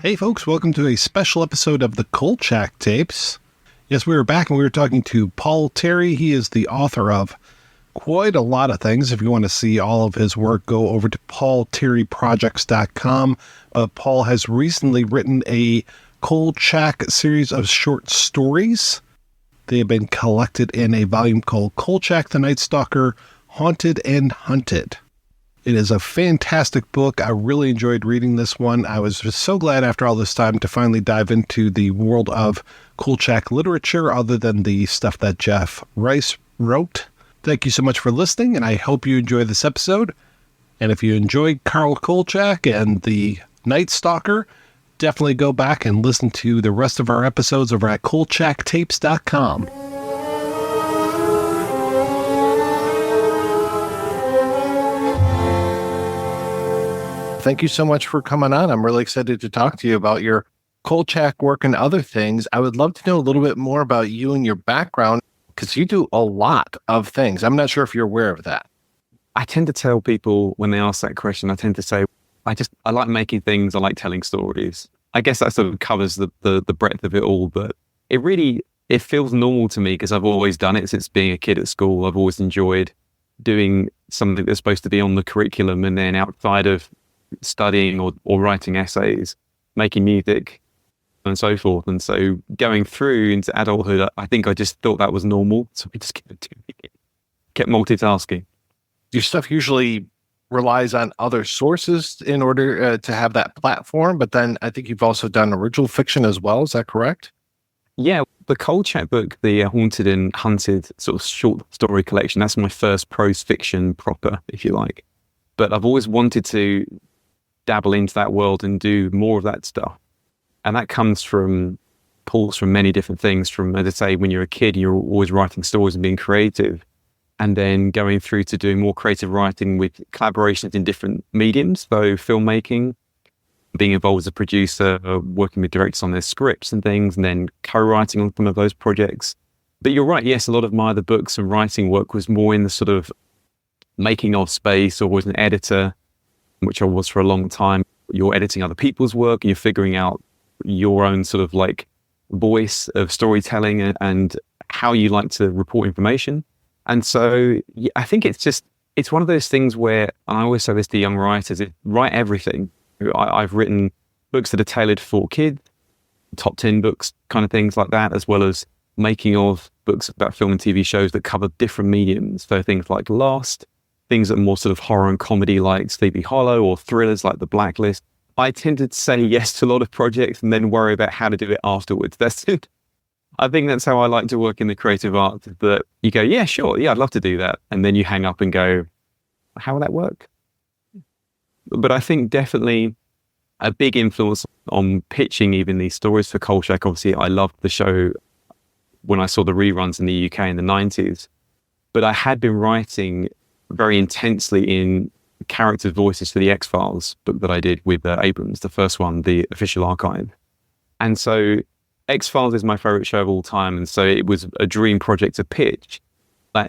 Hey folks, welcome to a special episode of the Kolchak Tapes. Yes, we were back and we were talking to Paul Terry. He is the author of quite a lot of things. If you want to see all of his work, go over to paulterryprojects.com. Paul has recently written a Kolchak series of short stories. They have been collected in a volume called Kolchak, the Night Stalker, Haunted and Hunted. It is a fantastic book. I really enjoyed reading this one. I was just so glad after all this time to finally dive into the world of Kolchak literature other than the stuff that Jeff Rice wrote. Thank you so much for listening, and I hope you enjoy this episode. And if you enjoyed Carl Kolchak and the Night Stalker, definitely go back and listen to the rest of our episodes over at kolchaktapes.com. Thank you so much for coming on. I'm really excited to talk to you about your Kolchak work and other things. I would love to know a little bit more about you and your background, because you do a lot of things. I'm not sure if you're aware of that. I tend to tell people when they ask that question, I tend to say, I like making things. I like telling stories. I guess that sort of covers the breadth of it all, but it feels normal to me because I've always done it since being a kid at school. I've always enjoyed doing something that's supposed to be on the curriculum, and then outside of studying or writing essays, making music and so forth. And so going through into adulthood, I think I just thought that was normal. So we just kept multitasking. Your stuff usually relies on other sources in order to have that platform. But then I think you've also done original fiction as well. Is that correct? Yeah. The Kolchak book, the Haunted and Hunted sort of short story collection, that's my first prose fiction proper, if you like. But I've always wanted to dabble into that world and do more of that stuff. And that pulls from many different things. From, as I say, when you're a kid, you're always writing stories and being creative. And then going through to doing more creative writing with collaborations in different mediums. So filmmaking, being involved as a producer, working with directors on their scripts and things, and then co-writing on some of those projects. But you're right, yes, a lot of my other books and writing work was more in the sort of making of space, or was an editor, which I was for a long time. You're editing other people's work and you're figuring out your own sort of like voice of storytelling and how you like to report information. And so yeah, I think it's one of those things where, and I always say this to young writers, write everything. I've written books that are tailored for kids, top 10 books, kind of things like that, as well as making of books about film and TV shows that cover different mediums. So things like Lost, things that are more sort of horror and comedy like Sleepy Hollow, or thrillers like The Blacklist. I tended to say yes to a lot of projects and then worry about how to do it afterwards. That's it. I think that's how I like to work in the creative arts, that you go, yeah, sure, yeah, I'd love to do that. And then you hang up and go, how will that work? But I think definitely a big influence on pitching even these stories for Kolchak. Obviously, I loved the show when I saw the reruns in the UK in the 90s. But I had been writing very intensely in character voices for the X-Files book that I did with Abrams, the first one, the official archive. And so X-Files is my favorite show of all time. And so it was a dream project to pitch.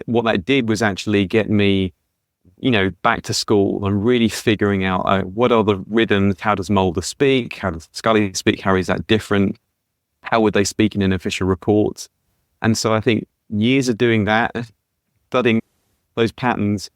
What that did was actually get me, back to school and really figuring out what are the rhythms, how does Mulder speak, how does Scully speak, how is that different, how would they speak in an official report. And so I think years of doing that, studying those patterns,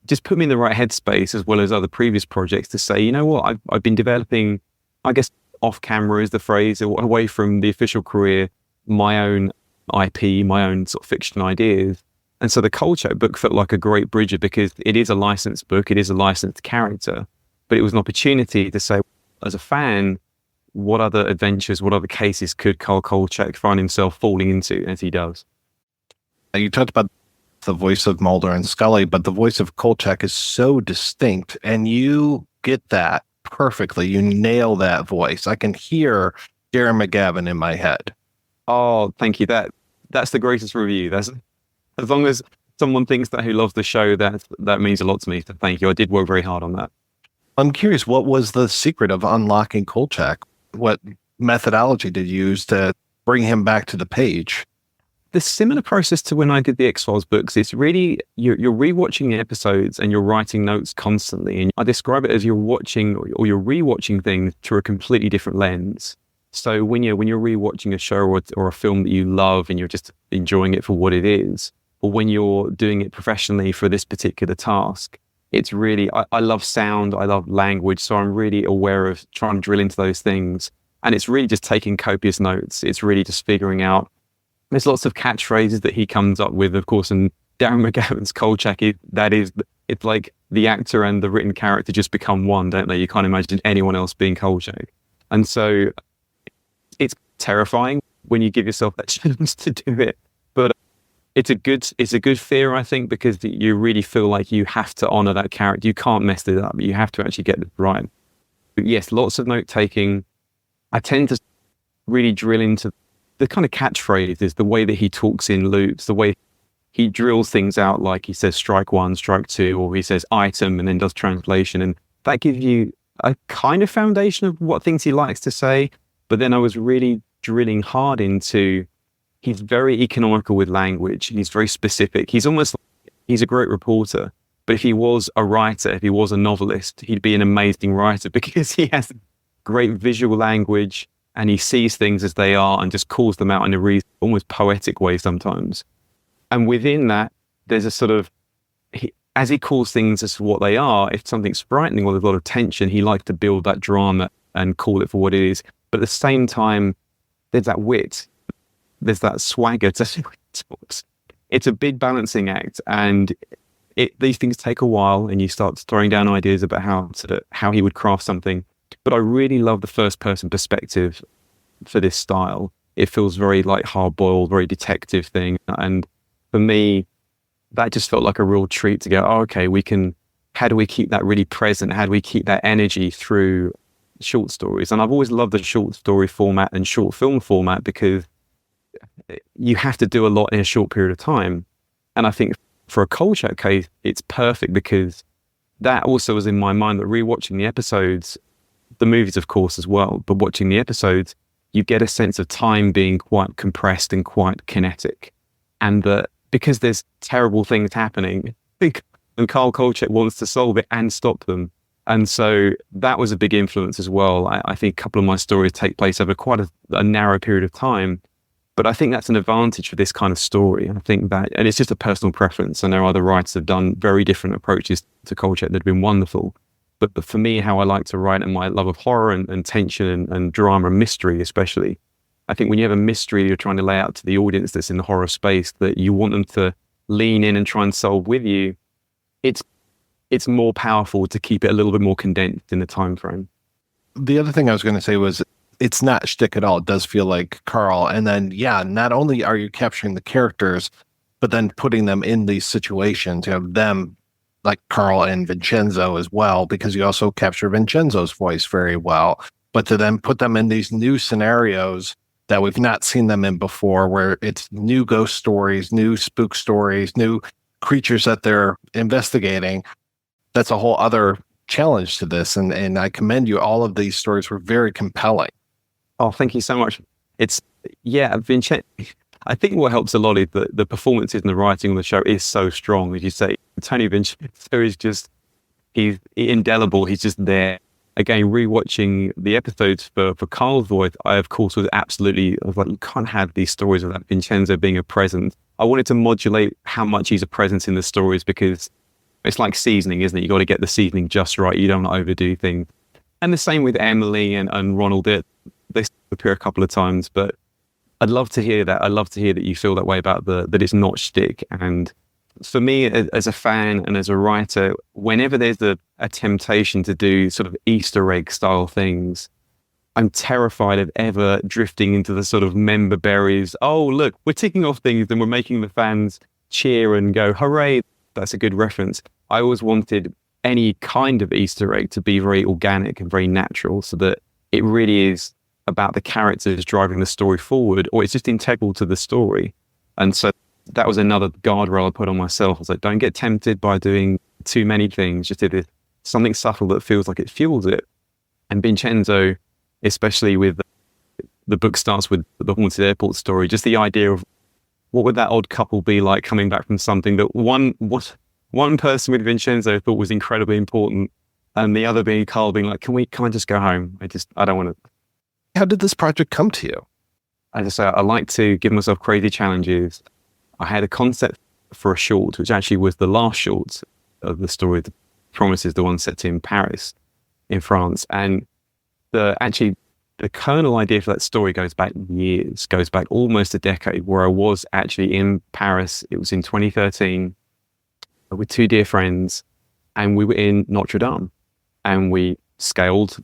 just put me in the right headspace, as well as other previous projects, to say, you know what, I've been developing, I guess off camera is the phrase, away from the official career, my own IP, my own sort of fiction ideas. And so the Kolchak book felt like a great bridger, because it is a licensed book, it is a licensed character, but it was an opportunity to say, as a fan, what other adventures, what other cases could Carl Kolchak find himself falling into as he does? And you talked about the voice of Mulder and Scully, but the voice of Kolchak is so distinct, and you get that perfectly. You nail that voice. I can hear Darren McGavin in my head. Oh, thank you. That's the greatest review. That's, as long as someone thinks that, who loves the show, that means a lot to me. So thank you. I did work very hard on that. I'm curious, what was the secret of unlocking Kolchak? What methodology did you use to bring him back to the page? the similar process to when I did the X-Files books. It's really, you're rewatching the episodes and you're writing notes constantly. And I describe it as you're watching or you're rewatching things through a completely different lens. So when you're rewatching a show or a film that you love and you're just enjoying it for what it is, or when you're doing it professionally for this particular task, it's really, I love sound, I love language. So I'm really aware of trying to drill into those things. And it's really just taking copious notes. It's really just figuring out. There's lots of catchphrases that he comes up with, of course, and Darren McGavin's Kolchak, it's like the actor and the written character just become one, don't they? You can't imagine anyone else being Kolchak. And so it's terrifying when you give yourself that chance to do it. But it's a good fear, I think, because you really feel like you have to honor that character. You can't mess it up. You have to actually get it right. But yes, lots of note taking. I tend to really drill into the kind of catchphrases, the way that he talks in loops, the way he drills things out, like he says strike one, strike two, or he says item and then does translation. And that gives you a kind of foundation of what things he likes to say. But then I was really drilling hard into, he's very economical with language. He's very specific. He's a great reporter. But if he was a writer, if he was a novelist, he'd be an amazing writer because he has great visual language. And he sees things as they are and just calls them out in a almost poetic way sometimes. And within that, there's a sort of, as he calls things as what they are, if something's frightening or there's a lot of tension, he likes to build that drama and call it for what it is. But at the same time, there's that wit, there's that swagger to how he talks. It's a big balancing act, and these things take a while, and you start throwing down ideas about how he would craft something. But I really love the first person perspective for this style. It feels very like hard-boiled, very detective thing. And for me, that just felt like a real treat to go, oh, okay, how do we keep that really present? How do we keep that energy through short stories? And I've always loved the short story format and short film format because you have to do a lot in a short period of time. And I think for a Kolchak case, it's perfect because that also was in my mind, that rewatching the episodes, the movies, of course, as well, but watching the episodes, you get a sense of time being quite compressed and quite kinetic. And that because there's terrible things happening, and Carl Kolchak wants to solve it and stop them. And so that was a big influence as well. I think a couple of my stories take place over quite a narrow period of time. But I think that's an advantage for this kind of story. I think that, and it's just a personal preference. I know other writers have done very different approaches to Kolchak that have been wonderful. But for me, how I like to write and my love of horror and tension and drama and mystery especially, I think when you have a mystery you're trying to lay out to the audience that's in the horror space that you want them to lean in and try and solve with you, it's more powerful to keep it a little bit more condensed in the time frame. The other thing I was going to say was it's not shtick at all. It does feel like Carl. And then, yeah, not only are you capturing the characters, but then putting them in these situations, them like Carl and Vincenzo as well, because you also capture Vincenzo's voice very well. But to then put them in these new scenarios that we've not seen them in before, where it's new ghost stories, new spook stories, new creatures that they're investigating, that's a whole other challenge to this. And I commend you. All of these stories were very compelling. Oh, thank you so much. Vincenzo, I think what helps a lot is that the performances and the writing on the show is so strong. As you say, Tony Vincenzo is just, he's indelible. He's just there. Again, rewatching the episodes for Carl's voice, I, of course, was like, you can't have these stories without Vincenzo being a presence. I wanted to modulate how much he's a presence in the stories because it's like seasoning, isn't it? You got to get the seasoning just right. You don't want to overdo things. And the same with Emily and Ronald. They appear a couple of times, but I'd love to hear that. I'd love to hear that you feel that way about that it's not shtick. And for me, as a fan and as a writer, whenever there's a temptation to do sort of Easter egg style things, I'm terrified of ever drifting into the sort of member berries. Oh, look, we're ticking off things and we're making the fans cheer and go, hooray, that's a good reference. I always wanted any kind of Easter egg to be very organic and very natural so that it really is about the characters driving the story forward, or it's just integral to the story. And so that was another guardrail I put on myself. I was like, don't get tempted by doing too many things. Just do something subtle that feels like it fuels it. And Vincenzo, especially with the book starts with the haunted airport story, just the idea of what would that odd couple be like coming back from something that one person with Vincenzo thought was incredibly important, and the other being Carl being like, can I just go home? I don't want to. How did this project come to you? I like to give myself crazy challenges. I had a concept for a short, which actually was the last short of the story, The Promises, the one set in Paris, in France. And the kernel idea for that story goes back almost a decade, where I was actually in Paris. It was in 2013 with two dear friends, and we were in Notre Dame, and we scaled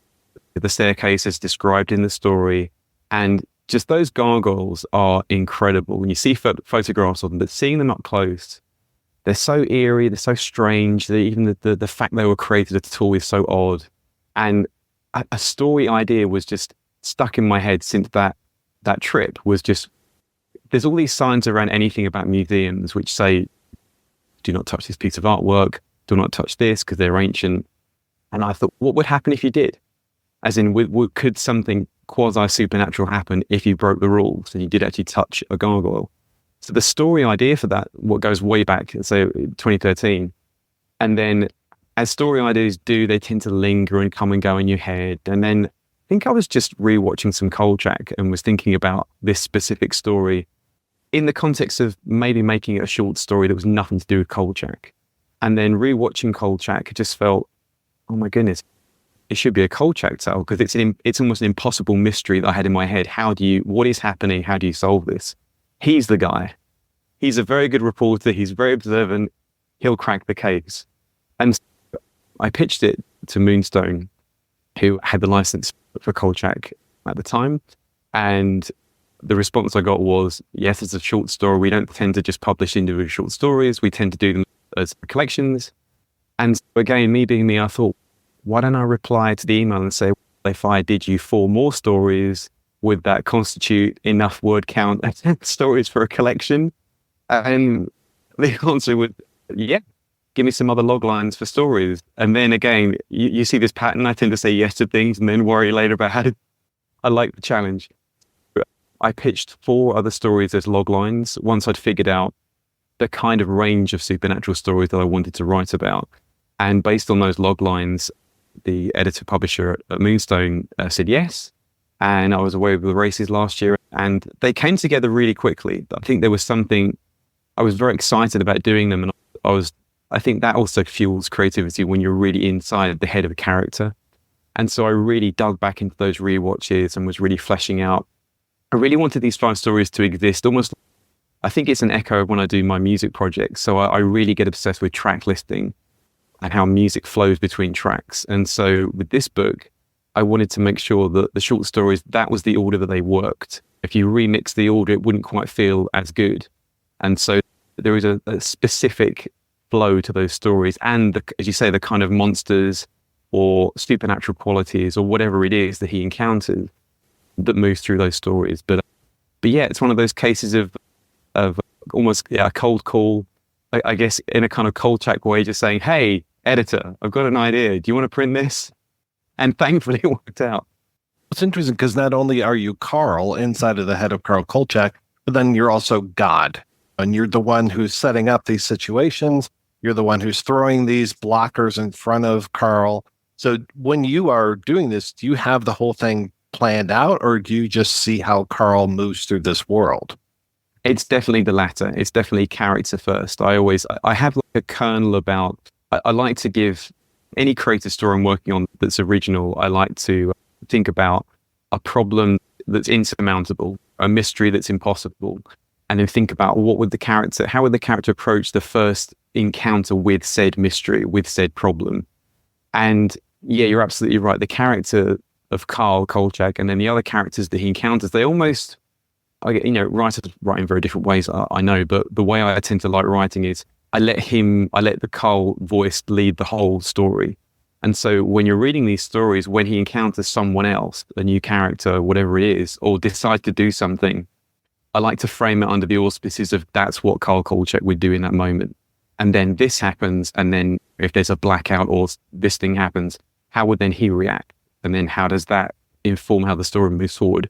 the staircase as described in the story. And just those gargoyles are incredible. When you see photographs of them, but seeing them up close, they're so eerie, they're so strange. Even the fact they were created at all is so odd. And a story idea was just stuck in my head since that trip. Was just, there's all these signs around anything about museums which say, do not touch this piece of artwork, do not touch this because they're ancient. And I thought, what would happen if you did? As in, could something quasi-supernatural happen if you broke the rules and you did actually touch a gargoyle? So the story idea for that, what goes way back, so 2013. And then as story ideas do, they tend to linger and come and go in your head. And then I think I was just rewatching some Kolchak and was thinking about this specific story in the context of maybe making it a short story that was nothing to do with Kolchak. And then rewatching Kolchak, it just felt, oh my goodness, it should be a Kolchak tale, because it's almost an impossible mystery that I had in my head. What is happening? How do you solve this? He's the guy. He's a very good reporter. He's very observant. He'll crack the case. And I pitched it to Moonstone, who had the license for Kolchak at the time. And the response I got was, yes, it's a short story. We don't tend to just publish individual short stories. We tend to do them as collections. And again, me being me, I thought, why don't I reply to the email and say, if I did you 4 more stories, would that constitute enough word count stories for a collection? And the answer was, yeah, give me some other log lines for stories. And then again, you see this pattern. I tend to say yes to things and then worry later about how to. I like the challenge. I pitched 4 other stories as log lines once I'd figured out the kind of range of supernatural stories that I wanted to write about. And based on those log lines, the editor-publisher at Moonstone said yes. And I was away with the races last year, and they came together really quickly. I think there was something, I was very excited about doing them. And I think that also fuels creativity when you're really inside the head of a character. And so I really dug back into those rewatches and was really fleshing out. I really wanted these 5 stories to exist almost. I think it's an echo of when I do my music projects. So I really get obsessed with track listing and how music flows between tracks. And so with this book, I wanted to make sure that the short stories, that was the order that they worked. If you remix the order, it wouldn't quite feel as good. And so there is a specific flow to those stories. And as you say, the kind of monsters or supernatural qualities or whatever it is that he encounters that moves through those stories. But yeah, it's one of those cases of almost a cold call, I guess, in a kind of Kolchak way, just saying, hey, editor, I've got an idea. Do you want to print this? And thankfully it worked out. It's interesting because not only are you Carl inside of the head of Carl Kolchak, but then you're also God. And you're the one who's setting up these situations. You're the one who's throwing these blockers in front of Carl. So when you are doing this, do you have the whole thing planned out, or do you just see how Carl moves through this world? It's definitely the latter. It's definitely character first. I have like a kernel about, I like to give any creative story I'm working on that's original. I like to think about a problem that's insurmountable, a mystery that's impossible, and then think about how would the character approach the first encounter with said mystery, with said problem. And yeah, you're absolutely right. The character of Carl Kolchak and then the other characters that he encounters, they almost, writers write in very different ways, I know, but the way I tend to like writing is I let the Carl voice lead the whole story. And so when you're reading these stories, when he encounters someone else, a new character, whatever it is, or decides to do something, I like to frame it under the auspices of that's what Carl Kolchak would do in that moment. And then this happens, and then if there's a blackout or this thing happens, how would then he react? And then how does that inform how the story moves forward?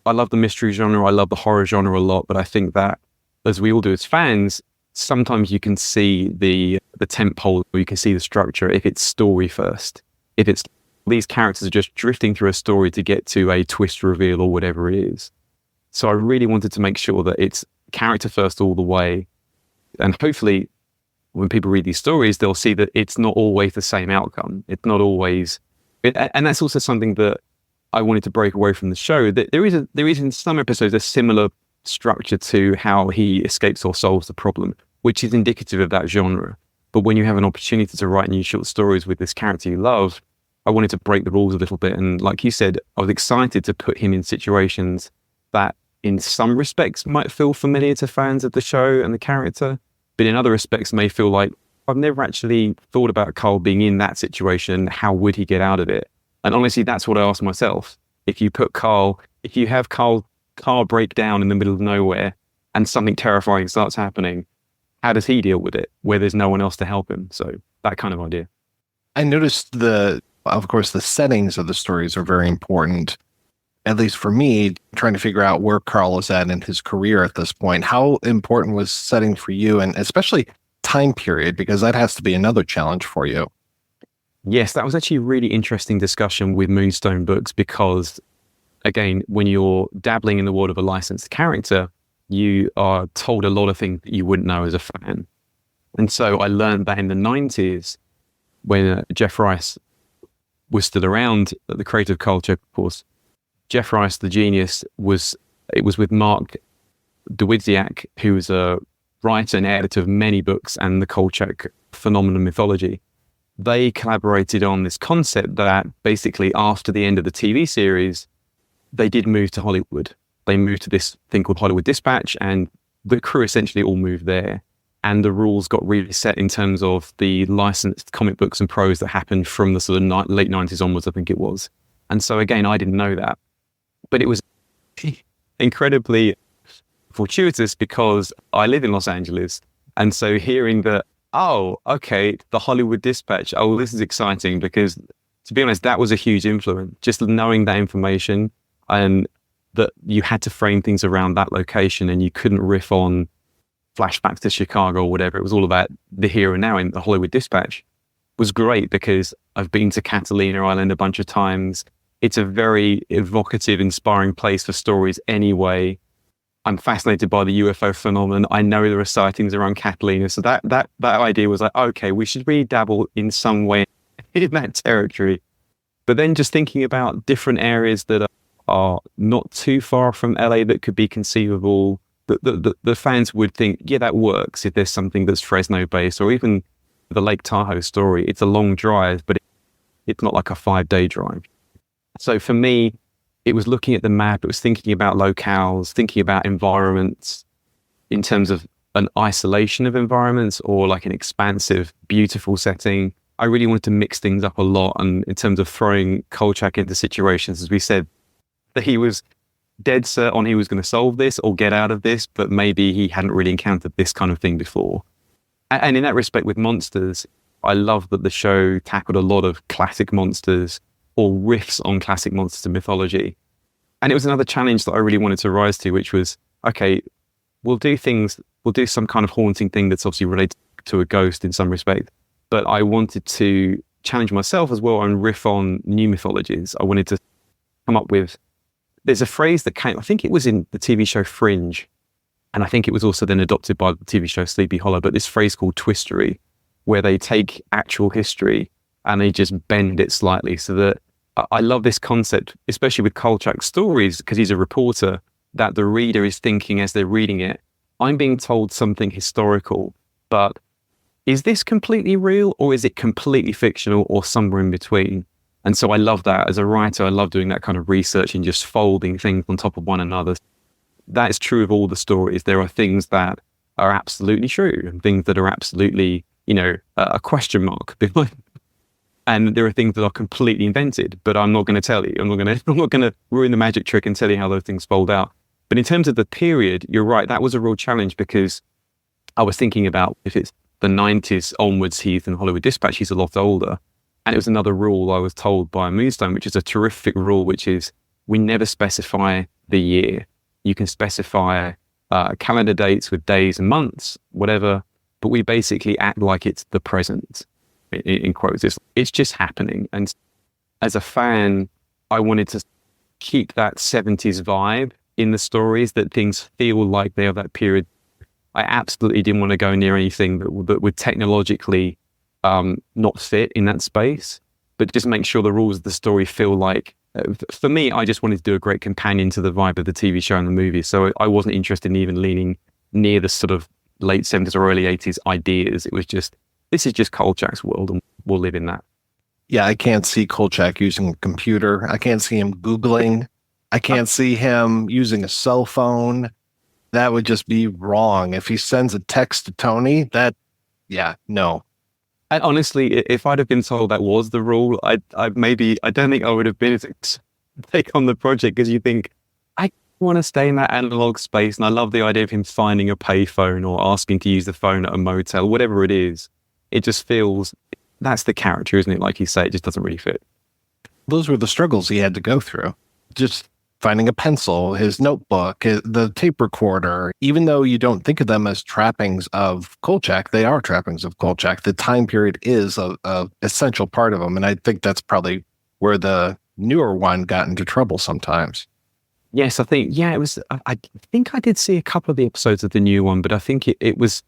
I love the mystery genre. I love the horror genre a lot, but I think that as we all do as fans, sometimes you can see the tent pole, or you can see the structure if it's story first. If it's these characters are just drifting through a story to get to a twist reveal or whatever it is. So I really wanted to make sure that it's character first all the way. And hopefully when people read these stories, they'll see that it's not always the same outcome. It's not always, and that's also something that I wanted to break away from the show. That there is in some episodes a similar structure to how he escapes or solves the problem, which is indicative of that genre. But when you have an opportunity to write new short stories with this character you love, I wanted to break the rules a little bit. And like you said, I was excited to put him in situations that in some respects might feel familiar to fans of the show and the character, but in other respects may feel like, I've never actually thought about Carl being in that situation. How would he get out of it? And honestly, that's what I asked myself. If you have Carl break down in the middle of nowhere and something terrifying starts happening, how does he deal with it where there's no one else to help him? So that kind of idea. I noticed of course, the settings of the stories are very important, at least for me, trying to figure out where Carl is at in his career at this point. How important was setting for you, and especially time period, because that has to be another challenge for you? Yes, that was actually a really interesting discussion with Moonstone Books because, again, when you're dabbling in the world of a licensed character, you are told a lot of things that you wouldn't know as a fan. And so I learned that in the 90s, when Jeff Rice was still around, the creator of Kolchak, of course, Jeff Rice, the genius, was with Mark Dawidziak, who was a writer and editor of many books and the Kolchak phenomenon mythology. They collaborated on this concept that basically after the end of the TV series, they did move to Hollywood. They moved to this thing called Hollywood Dispatch, and the crew essentially all moved there. And the rules got really set in terms of the licensed comic books and prose that happened from the sort of late 90s onwards, I think it was. And so again, I didn't know that. But it was incredibly fortuitous because I live in Los Angeles. And so hearing that, oh, okay, the Hollywood Dispatch, oh, this is exciting, because to be honest, that was a huge influence. Just knowing that information and that you had to frame things around that location and you couldn't riff on flashbacks to Chicago or whatever. It was all about the here and now in the Hollywood Dispatch was great because I've been to Catalina Island a bunch of times. It's a very evocative, inspiring place for stories anyway. I'm fascinated by the UFO phenomenon. I know there are sightings around Catalina. So that idea was like, okay, we should really dabble in some way in that territory. But then just thinking about different areas that are not too far from LA that could be conceivable, the fans would think, yeah, that works if there's something that's Fresno based, or even the Lake Tahoe story. It's a long drive, but it's not like a 5-day drive. So for me, it was looking at the map, it was thinking about locales, thinking about environments in terms of an isolation of environments or like an expansive, beautiful setting. I really wanted to mix things up a lot. And in terms of throwing Kolchak into situations, as we said, that he was dead set on he was going to solve this or get out of this, but maybe he hadn't really encountered this kind of thing before. And in that respect with monsters, I love that the show tackled a lot of classic monsters or riffs on classic monsters and mythology. And it was another challenge that I really wanted to rise to, which was, okay, we'll do some kind of haunting thing that's obviously related to a ghost in some respect. But I wanted to challenge myself as well and riff on new mythologies. I wanted to come up with, there's a phrase that came, I think it was in the TV show Fringe, and I think it was also then adopted by the TV show Sleepy Hollow, but this phrase called twistery, where they take actual history and they just bend it slightly. So that I love this concept, especially with Kolchak's stories, because he's a reporter, that the reader is thinking as they're reading it, I'm being told something historical, but is this completely real or is it completely fictional or somewhere in between? And so I love that. As a writer, I love doing that kind of research and just folding things on top of one another. That is true of all the stories. There are things that are absolutely true and things that are absolutely, a question mark behind. And there are things that are completely invented, but I'm not going to tell you. I'm not going to ruin the magic trick and tell you how those things fold out. But in terms of the period, you're right. That was a real challenge because I was thinking about if it's the 90s onwards, he's in Hollywood Dispatch, he's a lot older. And it was another rule I was told by Moonstone, which is a terrific rule, which is we never specify the year. You can specify calendar dates with days and months, whatever, but we basically act like it's the present, in quotes. It's just happening. And as a fan, I wanted to keep that 70s vibe in the stories, that things feel like they are that period. I absolutely didn't want to go near anything that would technologically not fit in that space, but just make sure the rules of the story feel like, for me, I just wanted to do a great companion to the vibe of the TV show and the movie. So I wasn't interested in even leaning near the sort of late 70s or early 80s ideas. It was just, this is just Kolchak's world and we'll live in that. Yeah, I can't see Kolchak using a computer. I can't see him Googling. I can't see him using a cell phone. That would just be wrong. If he sends a text to Tony, no. And honestly, if I'd have been told that was the rule, I don't think I would have been as take on the project, because you think, I want to stay in that analog space. And I love the idea of him finding a payphone or asking to use the phone at a motel, whatever it is. It just feels, that's the character, isn't it? Like you say, it just doesn't really fit. Those were the struggles he had to go through. Just finding a pencil, his notebook, the tape recorder. Even though you don't think of them as trappings of Kolchak, they are trappings of Kolchak. The time period is a essential part of them. And I think that's probably where the newer one got into trouble sometimes. Yes, I think, it was, I think I did see a couple of the episodes of the new one, but I think it was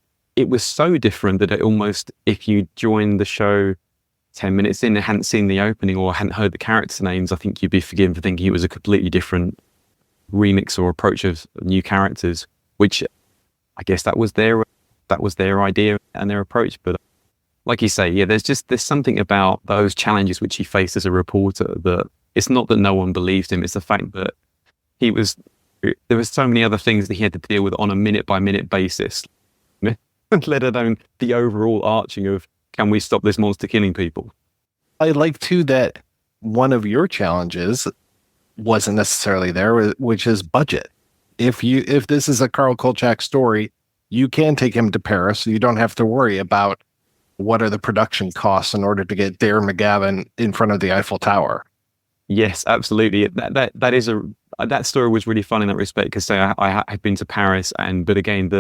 so different that it almost, if you joined the show 10 minutes in and hadn't seen the opening or hadn't heard the character names, I think you'd be forgiven for thinking it was a completely different remix or approach of new characters, which I guess that was their idea and their approach. But like you say, there's something about those challenges which he faced as a reporter, that it's not that no one believed him, it's the fact that there was so many other things that he had to deal with on a minute by minute basis, let alone the overall arching of, can we stop this monster killing people? I like too that one of your challenges wasn't necessarily there, which is budget. If this is a Carl Kolchak story, you can take him to Paris. You don't have to worry about what are the production costs in order to get Darren McGavin in front of the Eiffel Tower. Yes, absolutely. That story was really fun in that respect, because I had been to Paris, but again,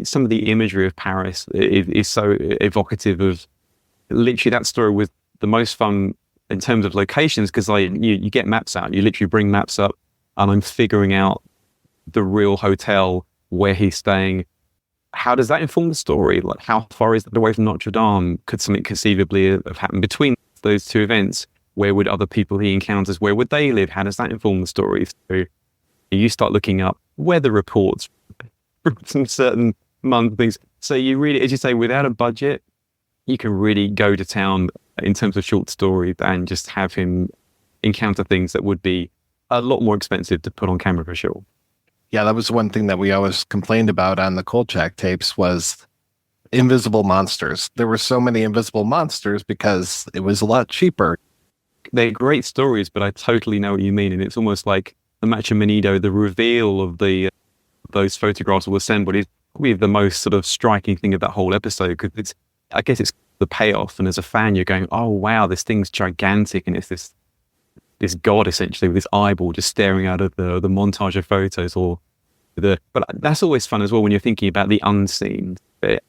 some of the imagery of Paris is so evocative of, literally that story was the most fun in terms of locations, because you get maps out, you literally bring maps up, and I'm figuring out the real hotel where he's staying. How does that inform the story? Like, how far is that away from Notre Dame? Could something conceivably have happened between those two events? Where would other people he encounters, where would they live? How does that inform the story? So you start looking up weather reports from some certain month things. So you really, as you say, without a budget, you can really go to town in terms of short story and just have him encounter things that would be a lot more expensive to put on camera, for sure. Yeah, that was one thing that we always complained about on the Kolchak tapes was invisible monsters. There were so many invisible monsters because it was a lot cheaper. They're great stories, but I totally know what you mean. And it's almost like the Macho Manito, the reveal of those photographs will assemble is probably the most sort of striking thing of that whole episode, because I guess it's the payoff. And as a fan, you're going, oh, wow, this thing's gigantic. And it's this god, essentially, with this eyeball just staring out of the montage of photos. But that's always fun as well when you're thinking about the unseen.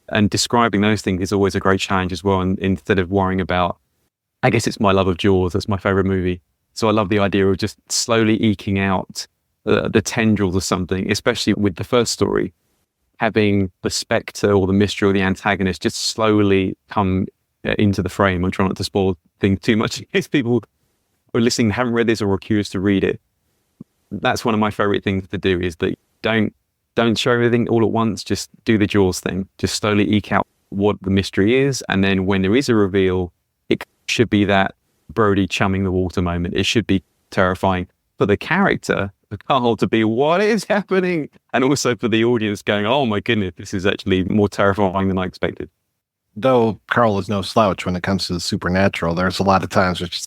And describing those things is always a great challenge as well. And instead of worrying about, I guess it's my love of Jaws. That's my favorite movie. So I love the idea of just slowly eking out the tendrils of something, especially with the first story, having the spectre or the mystery or the antagonist just slowly come into the frame. I'm trying not to spoil things too much in case people are listening, haven't read this or are curious to read it. That's one of my favorite things to do, is that don't show everything all at once. Just do the Jaws thing. Just slowly eke out what the mystery is. And then when there is a reveal, it should be that Brody chumming the water moment. It should be terrifying for the character, for Carl, to be, what is happening? And also for the audience going, oh my goodness, this is actually more terrifying than I expected. Though Carl is no slouch when it comes to the supernatural, there's a lot of times which,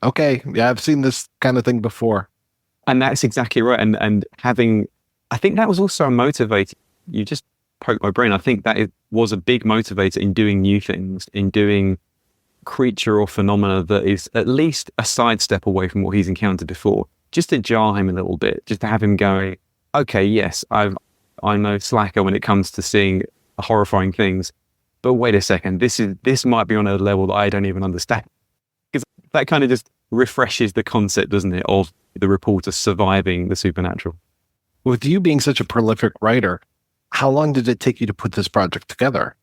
okay, yeah, I've seen this kind of thing before. And that's exactly right. And I think that was also a motivator. You just poked my brain. I think that it was a big motivator in doing new things, in doing creature or phenomena that is at least a sidestep away from what he's encountered before, just to jar him a little bit, just to have him going, okay, yes, I've I'm no slacker when it comes to seeing horrifying things. But wait a second, this might be on a level that I don't even understand. Because that kind of just refreshes the concept, doesn't it, of the reporter surviving the supernatural. With you being such a prolific writer, how long did it take you to put this project together?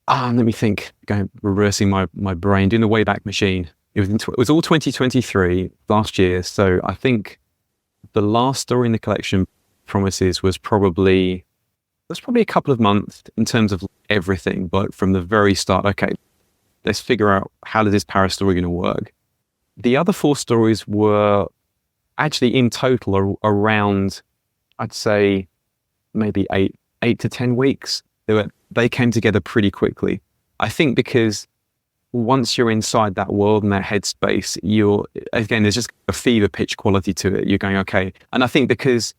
Let me think, reversing my brain, doing the Wayback Machine. It was all 2023, last year. So I think the last story in the collection, Promises, was probably a couple of months in terms of everything. But from the very start, okay, let's figure out how does this Paris story going to work. The other 4 stories were actually in total around, I'd say, maybe 8 to 10 weeks. They came together pretty quickly. I think because once you're inside that world and that headspace, there's just a fever pitch quality to it. You're going, okay. And I think because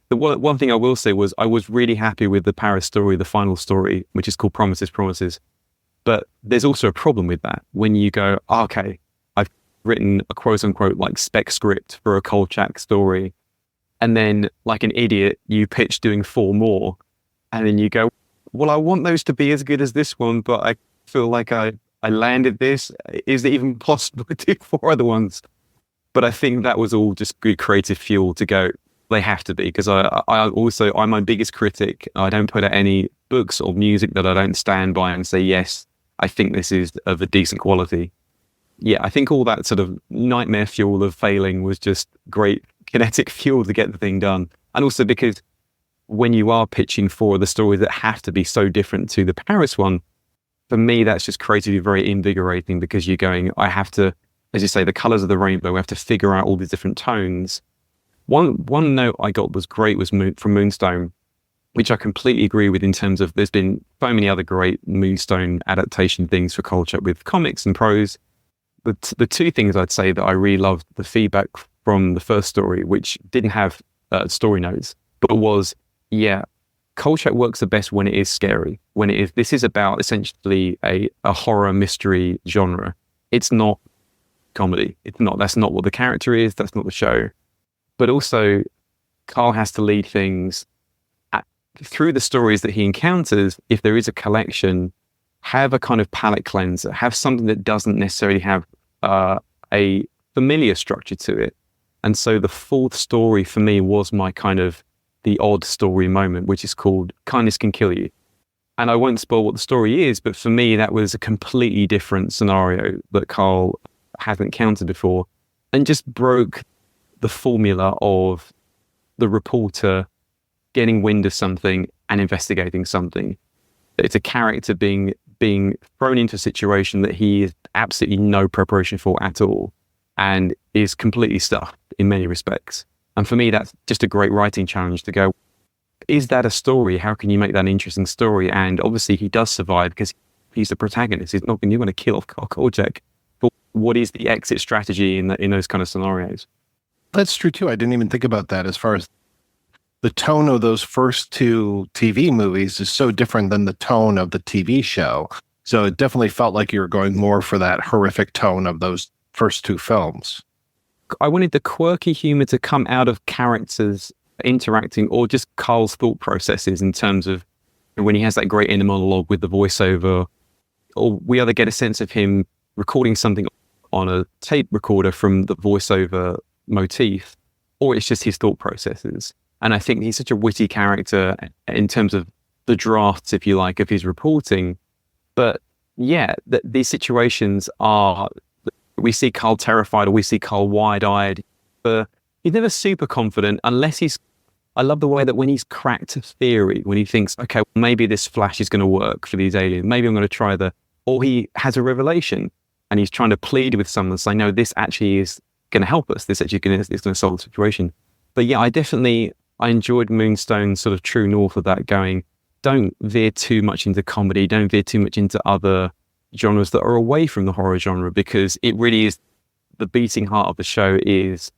the one thing I will say was I was really happy with the Paris story, the final story, which is called Promises. But there's also a problem with that when you go, okay, I've written a quote unquote like spec script for a Kolchak story. And then like an idiot, you pitch doing 4 more. And then you go, well, I want those to be as good as this one, but I feel like I landed this. Is it even possible to do 4 other ones? But I think that was all just good creative fuel to go, they have to be, because I'm my biggest critic. I don't put out any books or music that I don't stand by and say, yes, I think this is of a decent quality. Yeah, I think all that sort of nightmare fuel of failing was just great kinetic fuel to get the thing done. And also because when you are pitching for the stories that have to be so different to the Paris one, for me, that's just creatively very invigorating, because you're going, I have to, as you say, the colors of the rainbow, we have to figure out all these different tones. One note I got was great was from Moonstone, which I completely agree with in terms of there's been so many other great Moonstone adaptation things for Kolchak with comics and prose. But the 2 things I'd say that I really loved the feedback from the first story, which didn't have story notes, but was, yeah, Kolchak works the best when it is scary. This is about essentially a horror mystery genre. It's not comedy. That's not what the character is. That's not the show. But also, Carl has to lead things through the stories that he encounters. If there is a collection, have a kind of palate cleanser, have something that doesn't necessarily have a familiar structure to it. And so the 4th story for me was my kind of the odd story moment, which is called Kindness Can Kill You. And I won't spoil what the story is, but for me, that was a completely different scenario that Carl hadn't encountered before, and just broke the formula of the reporter getting wind of something and investigating something. It's a character being thrown into a situation that he has absolutely no preparation for at all, and is completely stuffed in many respects. And for me, that's just a great writing challenge to go, is that a story? How can you make that an interesting story? And obviously he does survive because he's the protagonist. He's not going to kill off Carl Kolchak. But what is the exit strategy in those kind of scenarios? That's true too. I didn't even think about that. As far as the tone of those first 2 TV movies is so different than the tone of the TV show. So it definitely felt like you were going more for that horrific tone of those first 2 films. I wanted the quirky humor to come out of characters interacting, or just Carl's thought processes in terms of when he has that great inner monologue with the voiceover, or we either get a sense of him recording something on a tape recorder from the voiceover motif, or it's just his thought processes. And I think he's such a witty character in terms of the drafts, if you like, of his reporting. But yeah, these situations are, we see Carl terrified or we see Carl wide-eyed, but he's never super confident unless I love the way that when he's cracked a theory, when he thinks, okay, well, maybe this flash is going to work for these aliens, maybe I'm going to try or he has a revelation and he's trying to plead with someone saying, no, this actually is going to help us. This actually is going to solve the situation. But yeah, I enjoyed Moonstone's sort of true north of that, going, don't veer too much into comedy, don't veer too much into other genres that are away from the horror genre, because it really is the beating heart of the show is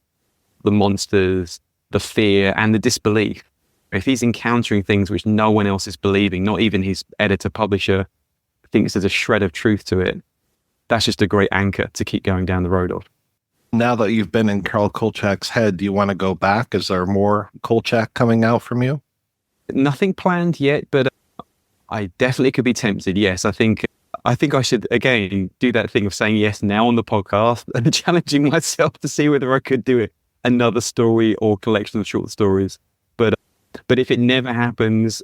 the monsters, the fear and the disbelief. If he's encountering things which no one else is believing, not even his editor publisher thinks there's a shred of truth to it, that's just a great anchor to keep going down the road of. Now that you've been in Carl Kolchak's head, do you want to go back? Is there more Kolchak coming out from you? Nothing planned yet, but I definitely could be tempted. Yes, I think I should again do that thing of saying yes now on the podcast and challenging myself to see whether I could do it another story or collection of short stories. But if it never happens,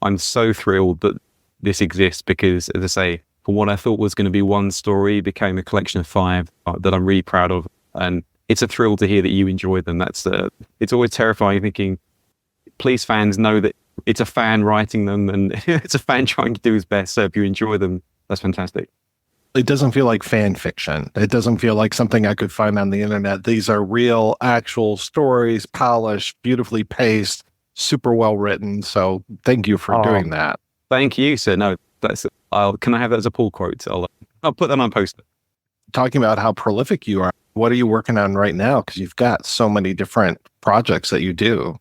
I'm so thrilled that this exists because, as I say, for what I thought was going to be one story, became a collection of 5 that I'm really proud of, and it's a thrill to hear that you enjoy them. It's always terrifying thinking, please fans know that it's a fan writing them and it's a fan trying to do his best. So if you enjoy them, that's fantastic. It doesn't feel like fan fiction. It doesn't feel like something I could find on the internet. These are real, actual stories, polished, beautifully paced, super well written. So thank you for doing that. Thank you, sir. No, can I have that as a pull quote? I'll put that on a poster. Talking about how prolific you are, what are you working on right now? Because you've got so many different projects that you do.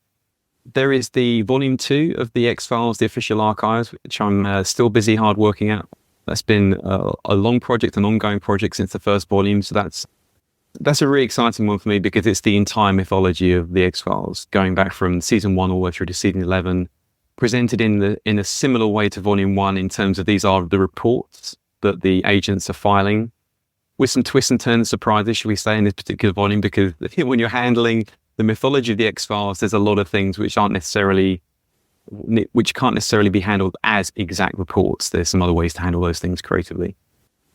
There is the volume 2 of the X-Files, the official archives, which I'm still busy hard working at. That's been a long project, an ongoing project since the first volume. So that's a really exciting one for me because it's the entire mythology of the X-Files, going back from season 1 all the way through to season 11, presented in a similar way to volume 1 in terms of these are the reports that the agents are filing, with some twists and turns, surprises, should we say, in this particular volume, because when you're handling the mythology of the X-Files, there's a lot of things which can't necessarily be handled as exact reports. There's some other ways to handle those things creatively.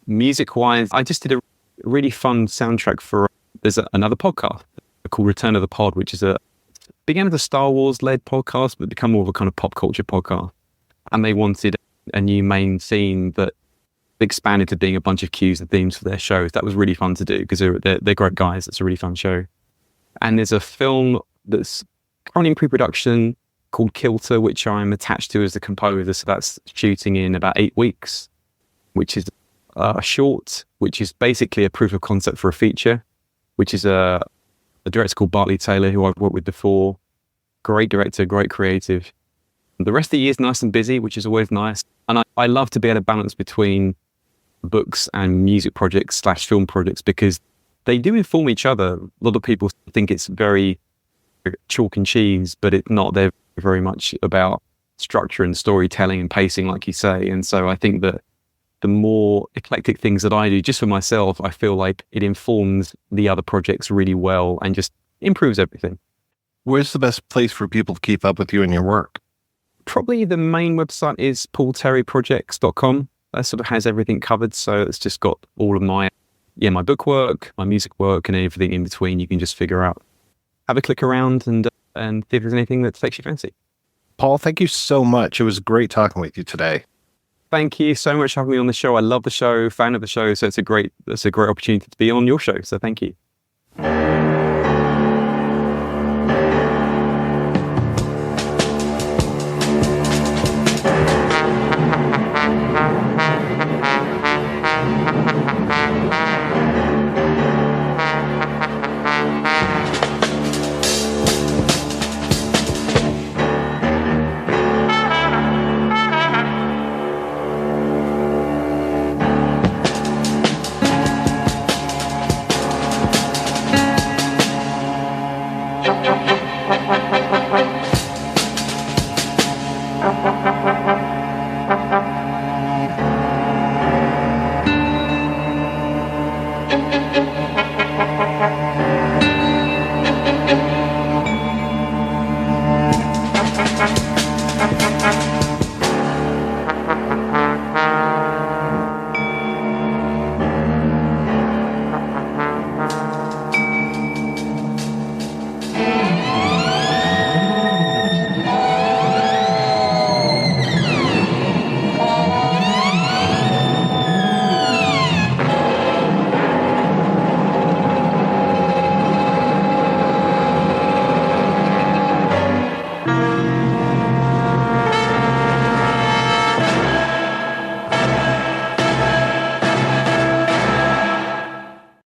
Music-wise, I just did a really fun soundtrack for, there's another podcast called Return of the Pod, which is began as a Star Wars-led podcast, but become more of a kind of pop culture podcast. And they wanted a new main theme that expanded to being a bunch of cues and themes for their shows. That was really fun to do because they're great guys. It's a really fun show. And there's a film that's currently in pre-production called Kilter, which I'm attached to as the composer. So that's shooting in about 8 weeks, which is a short, which is basically a proof of concept for a feature, which is a director called Bartley Taylor, who I've worked with before. Great director, great creative. The rest of the year is nice and busy, which is always nice. And I love to be able to balance between books and music projects / film projects because they do inform each other. A lot of people think it's very chalk and cheese, but it's not. They're very much about structure and storytelling and pacing, like you say. And so I think that the more eclectic things that I do just for myself, I feel like it informs the other projects really well and just improves everything. Where's the best place for people to keep up with you and your work? Probably the main website is paulterryprojects.com. That sort of has everything covered. So it's just got all of my book work, my music work, and everything in between. You can just figure out, have a click around and see if there's anything that takes your fancy. Paul, thank you so much. It was great talking with you today. Thank you so much for having me on the show. I love the show, fan of the show. So it's a great opportunity to be on your show. So thank you. Chop, chop.